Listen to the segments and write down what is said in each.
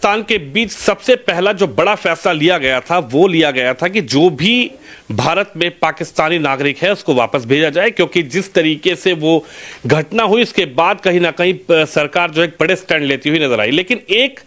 पाकिस्तान के बीच सबसे पहला जो बड़ा फैसला लिया गया था वो लिया गया था कि जो भी भारत में पाकिस्तानी नागरिक है उसको वापस भेजा जाए, क्योंकि जिस तरीके से वो घटना हुई उसके बाद कहीं ना कहीं सरकार जो एक बड़े स्टैंड लेती हुई नजर आई। लेकिन एक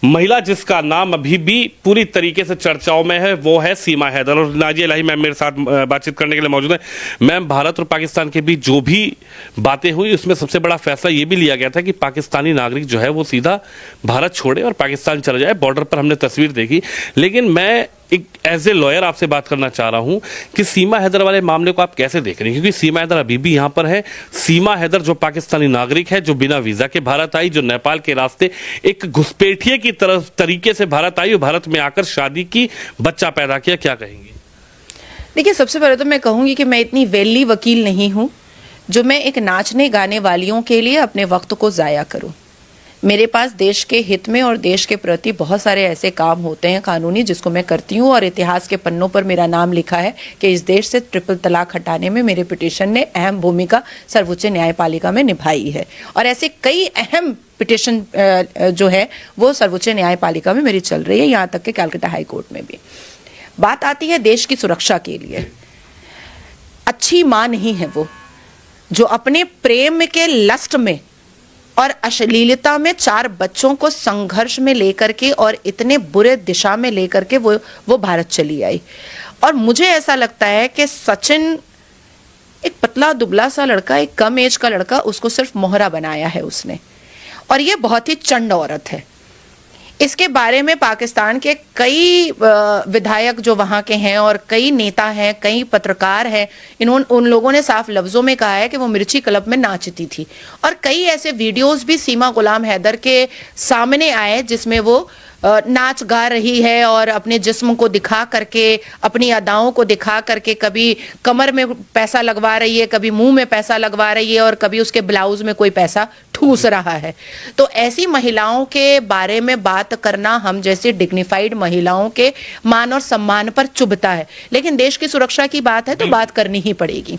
महिला जिसका नाम अभी भी पूरी तरीके से चर्चाओं में है वो है सीमा हैदर, और नाजिया इलाही मैम मेरे साथ बातचीत करने के लिए मौजूद है। मैम, भारत और पाकिस्तान के बीच जो भी बातें हुई उसमें सबसे बड़ा फैसला ये भी लिया गया था कि पाकिस्तानी नागरिक जो है वो सीधा भारत छोड़े और पाकिस्तान चला जाए। बॉर्डर पर हमने तस्वीर देखी, लेकिन मैं एक एज ए लॉयर आपसे बात करना चाह रहा हूं कि सीमा हैदर वाले मामले को आप कैसे देख रहे हैं, क्योंकि सीमा हैदर अभी भी यहां पर है। सीमा हैदर जो पाकिस्तानी नागरिक है, जो बिना वीजा के भारत आई, जो नेपाल के रास्ते एक घुसपैठिए की तरफ तरीके से भारत आई और भारत में आकर शादी की, बच्चा पैदा किया, क्या कहेंगे? देखिए, सबसे पहले तो मैं कहूंगी कि मैं इतनी वेली वकील नहीं हूं जो मैं एक नाचने गाने वालियों के लिए अपने वक्त को जाया करूं। मेरे पास देश के हित में और देश के प्रति बहुत सारे ऐसे काम होते हैं कानूनी जिसको मैं करती हूँ, और इतिहास के पन्नों पर मेरा नाम लिखा है कि इस देश से ट्रिपल तलाक हटाने में मेरे पिटीशन ने अहम भूमिका सर्वोच्च न्यायपालिका में निभाई है। और ऐसे कई अहम पिटीशन जो है वो सर्वोच्च न्यायपालिका में मेरी चल रही है, यहाँ तक कि कैलकाटा हाई कोर्ट में भी। बात आती है देश की सुरक्षा के लिए। अच्छी माँ नहीं है वो जो अपने प्रेम के लस्ट में और अश्लीलता में 4 बच्चों को संघर्ष में लेकर के और इतने बुरे दिशा में लेकर के वो भारत चली आई। और मुझे ऐसा लगता है कि सचिन एक पतला दुबला सा लड़का, एक कम एज का लड़का, उसको सिर्फ मोहरा बनाया है उसने, और ये बहुत ही चंड औरत है। इसके बारे में पाकिस्तान के कई विधायक जो वहां के हैं और कई नेता हैं, कई पत्रकार हैं, उन लोगों ने साफ लफ्जों में कहा है कि वो मिर्ची क्लब में नाचती थी। और कई ऐसे वीडियोस भी सीमा गुलाम हैदर के सामने आए जिसमें वो नाच गा रही है और अपने जिस्म को दिखा करके, अपनी अदाओं को दिखा करके कभी कमर में पैसा लगवा रही है, कभी मुंह में पैसा लगवा रही है और कभी उसके ब्लाउज में कोई पैसा ठूस रहा है। तो ऐसी महिलाओं के बारे में बात करना हम जैसे डिग्निफाइड महिलाओं के मान और सम्मान पर चुभता है। लेकिन देश की सुरक्षा की बात है तो बात करनी ही पड़ेगी।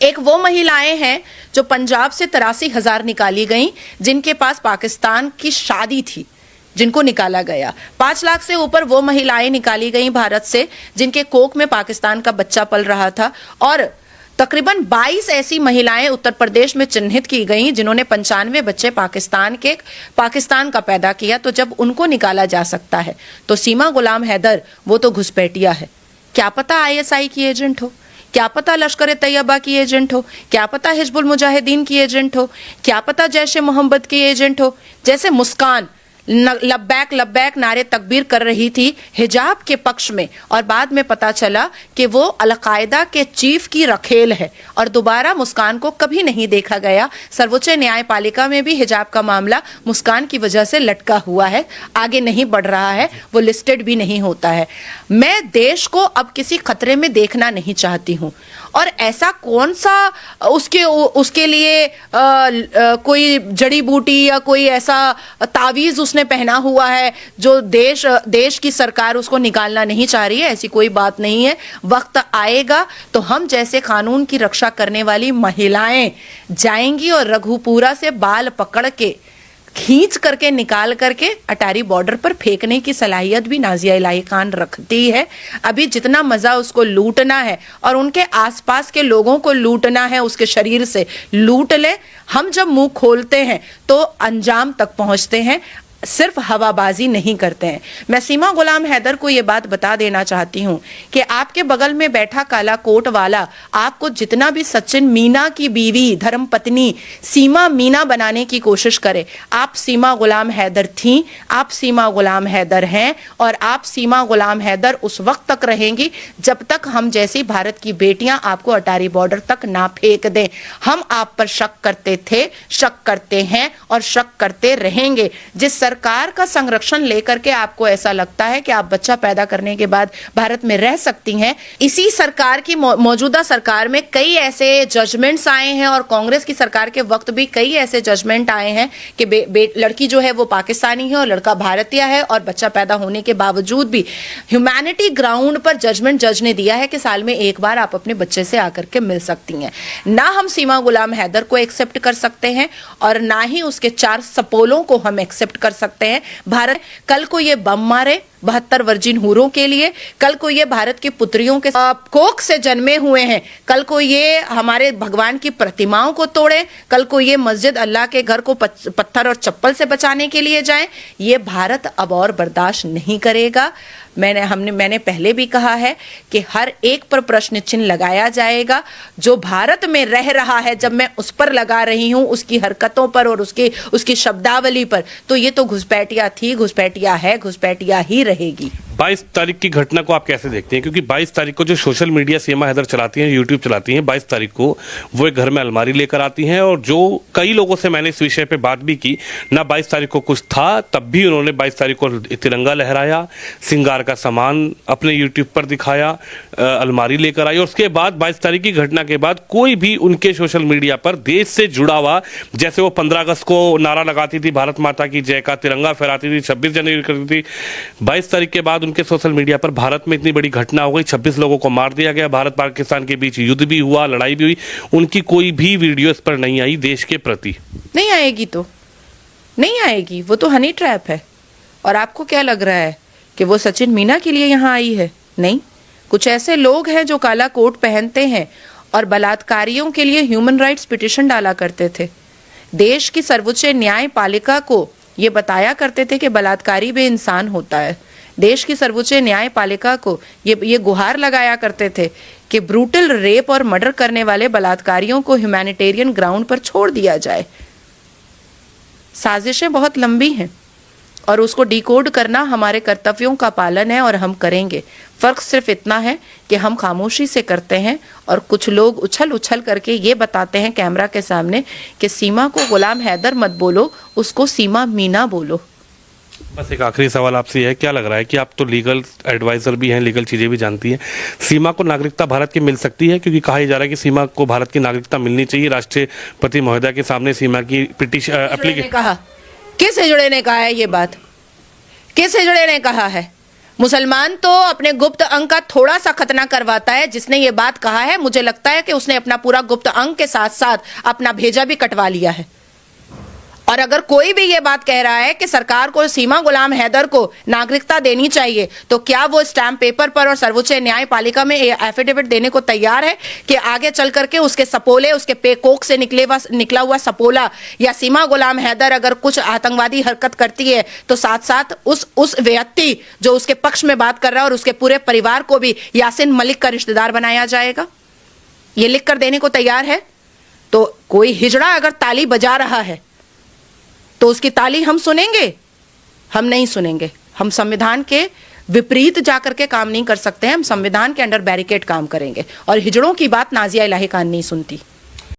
एक वो महिलाएं हैं जो पंजाब से 83,000 निकाली गई, जिनके पास पाकिस्तान की शादी थी, जिनको निकाला गया। 5 लाख से ऊपर वो महिलाएं निकाली गई भारत से जिनके कोख में पाकिस्तान का बच्चा पल रहा था, और तकरीबन 22 ऐसी महिलाएं उत्तर प्रदेश में चिन्हित की गई जिन्होंने 95 बच्चे पाकिस्तान का पैदा किया। तो जब उनको निकाला जा सकता है तो सीमा गुलाम हैदर वो तो घुसपैठिया है। क्या पता ISI की एजेंट हो, क्या पता लश्कर तैयबा की एजेंट हो, क्या पता हिजबुल मुजाहिदीन की एजेंट हो, क्या पता जैश ए मोहम्मद की एजेंट हो। जैसे मुस्कान लब्बैक लब्बैक नारे तकबीर कर रही थी हिजाब के पक्ष में, और बाद में पता चला कि वो अलकायदा के चीफ की रखेल है, और दोबारा मुस्कान को कभी नहीं देखा गया। सर्वोच्च न्यायपालिका में भी हिजाब का मामला मुस्कान की वजह से लटका हुआ है, आगे नहीं बढ़ रहा है, वो लिस्टेड भी नहीं होता है। मैं देश को अब किसी खतरे में देखना नहीं चाहती हूँ, और ऐसा कौन सा उसके लिए कोई जड़ी बूटी या कोई ऐसा तावीज उसने पहना हुआ है जो देश की सरकार उसको निकालना नहीं चाह रही है, ऐसी कोई बात नहीं है। वक्त आएगा तो हम जैसे कानून की रक्षा करने वाली महिलाएं जाएंगी और रघुपुरा से बाल पकड़ के खींच करके निकाल करके अटारी बॉर्डर पर फेंकने की सलाहियत भी नाजिया इलाही खान रखती है। अभी जितना मजा उसको लूटना है और उनके आसपास के लोगों को लूटना है, उसके शरीर से लूट ले। हम जब मुंह खोलते हैं तो अंजाम तक पहुंचते हैं, सिर्फ हवाबाजी नहीं करते हैं। मैं सीमा गुलाम हैदर को यह बात बता देना चाहती हूं कि आपके बगल में बैठा काला कोट वाला आपको जितना भी सचिन मीना की बीवी, धर्म पत्नी सीमा मीना बनाने की कोशिश करे, आप सीमा गुलाम हैदर थी, आप सीमा गुलाम हैदर हैं, और आप सीमा गुलाम हैदर उस वक्त तक रहेंगी जब तक हम जैसी भारत की बेटियां आपको अटारी बॉर्डर तक ना फेंक दें। हम आप पर शक करते थे, शक करते हैं और शक करते रहेंगे। जिस सरकार का संरक्षण लेकर के आपको ऐसा लगता है कि आप बच्चा पैदा करने के बाद भारत में रह सकती हैं, इसी सरकार की मौजूदा सरकार में कई ऐसे जजमेंट्स आए हैं, और कांग्रेस की सरकार के वक्त भी कई ऐसे जजमेंट आए हैं कि लड़की जो है वो पाकिस्तानी है और लड़का भारतीय है, और बच्चा पैदा होने के बावजूद भी ह्यूमैनिटी ग्राउंड पर जजमेंट जज ने दिया है कि साल में एक बार आप अपने बच्चे से आकर के मिल सकती हैं। ना हम सीमा गुलाम हैदर को एक्सेप्ट कर सकते हैं और ना ही उसके 4 सपोलों को हम एक्सेप्ट कर सकते हैं। भारत कल को ये बम मारे 72 वर्जिन हूरों के लिए, कल को ये भारत की पुत्रियों के कोख से जन्मे हुए हैं, कल को ये हमारे भगवान की प्रतिमाओं को तोड़े, कल को ये मस्जिद अल्लाह के घर को पत्थर और चप्पल से बचाने के लिए जाएं, ये भारत अब और बर्दाश्त नहीं करेगा। मैंने पहले भी कहा है कि हर एक पर प्रश्न चिन्ह लगाया जाएगा। जो भारत में रह रहा है, जब मैं उस पर लगा रही हूं, उसकी हरकतों पर और उसकी शब्दावली पर, तो ये तो घुसपैठिया थी, घुसपैठिया है, घुसपैठिया ही रहेगी। 22 तारीख की घटना को आप कैसे देखते हैं? क्योंकि 22 तारीख को जो सोशल मीडिया सीमा हैदर चलाती हैं, यूट्यूब चलाती हैं, 22 तारीख को वो एक घर में अलमारी लेकर आती हैं, और जो कई लोगों से मैंने इस विषय पे बात भी की ना, 22 तारीख को कुछ था, तब भी उन्होंने 22 तारीख को तिरंगा लहराया, श्रृंगार का सामान अपने यूट्यूब पर दिखाया, अलमारी लेकर आई। और उसके बाद 22 तारीख की घटना के बाद कोई भी उनके सोशल मीडिया पर देश से जुड़ा हुआ, जैसे वो 15 अगस्त को नारा लगाती थी भारत माता की जय का, तिरंगा फहराती थी, 26 जनवरी करती थी, 22 तारीख के बाद उनके सोशल मीडिया पर भारत में इतनी बड़ी घटना हो गई, 26 लोगों को मार दिया गया, भारत पाकिस्तान के बीच युद्ध भी हुआ, लड़ाई भी हुई, उनकी कोई भी वीडियो इस पर नहीं आई देश के प्रति। नहीं आएगी तो नहीं आएगी, वो तो हनी ट्रैप है। और आपको क्या लग रहा है कि वो सचिन मीना के लिए यहाँ आई है? नहीं, कुछ ऐसे लोग हैं जो काला कोट पहनते हैं और बलात्कारियों के लिए ह्यूमन राइट्स पिटीशन डाला करते थे। देश की सर्वोच्च न्यायपालिका को ये बताया करते थे कि बलात्कारी भी इंसान होता है। देश की सर्वोच्च न्यायपालिका को ये गुहार लगाया करते थे कि ब्रूटल रेप और मर्डर करने वाले बलात्कारियों को ह्यूमैनिटेरियन ग्राउंड पर छोड़ दिया जाए। साजिशें बहुत लंबी हैं और उसको डिकोड करना हमारे कर्तव्यों का पालन है और हम करेंगे। फर्क सिर्फ इतना है कि हम खामोशी से करते हैं और कुछ लोग उछल उछल करके ये बताते हैं कैमरा के सामने कि सीमा को गुलाम हैदर मत बोलो, उसको सीमा मीना बोलो। बस एक आखिरी सवाल आपसे है, क्या लग रहा है कि आप तो लीगल एडवाइजर भी हैं, लीगल चीज़ें भी जानती हैं, सीमा को नागरिकता भारत की मिल सकती है? क्योंकि कहा जा रहा है कि सीमा को भारत की नागरिकता मिलनी चाहिए। राष्ट्रपति महोदया के सामने सीमा की पिटीशन एप्लीकेशन कहा, किस हिजड़े ने कहा है ये बात? किस हिजड़े ने कहा है? मुसलमान तो अपने गुप्त अंग का थोड़ा सा खतना करवाता है। जिसने ये बात कहा है, मुझे लगता है कि उसने अपना पूरा गुप्त अंग के साथ साथ अपना भेजा भी कटवा लिया है। और अगर कोई भी ये बात कह रहा है कि सरकार को सीमा गुलाम हैदर को नागरिकता देनी चाहिए, तो क्या वो स्टैम्प पेपर पर और सर्वोच्च न्यायपालिका में एफिडेविट देने को तैयार है कि आगे चल करके उसके सपोले, उसके पेकोक से निकला हुआ सपोला या सीमा गुलाम हैदर अगर कुछ आतंकवादी हरकत करती है तो साथ साथ उस व्यक्ति जो उसके पक्ष में बात कर रहा है और उसके पूरे परिवार को भी यासीन मलिक का रिश्तेदार बनाया जाएगा? ये लिख कर देने को तैयार है? तो कोई हिजड़ा अगर ताली बजा रहा है तो उसकी ताली हम सुनेंगे? हम नहीं सुनेंगे। हम संविधान के विपरीत जाकर के काम नहीं कर सकते हैं। हम संविधान के अंडर बैरिकेड काम करेंगे और हिजड़ों की बात नाजिया इलाही खान नहीं सुनती।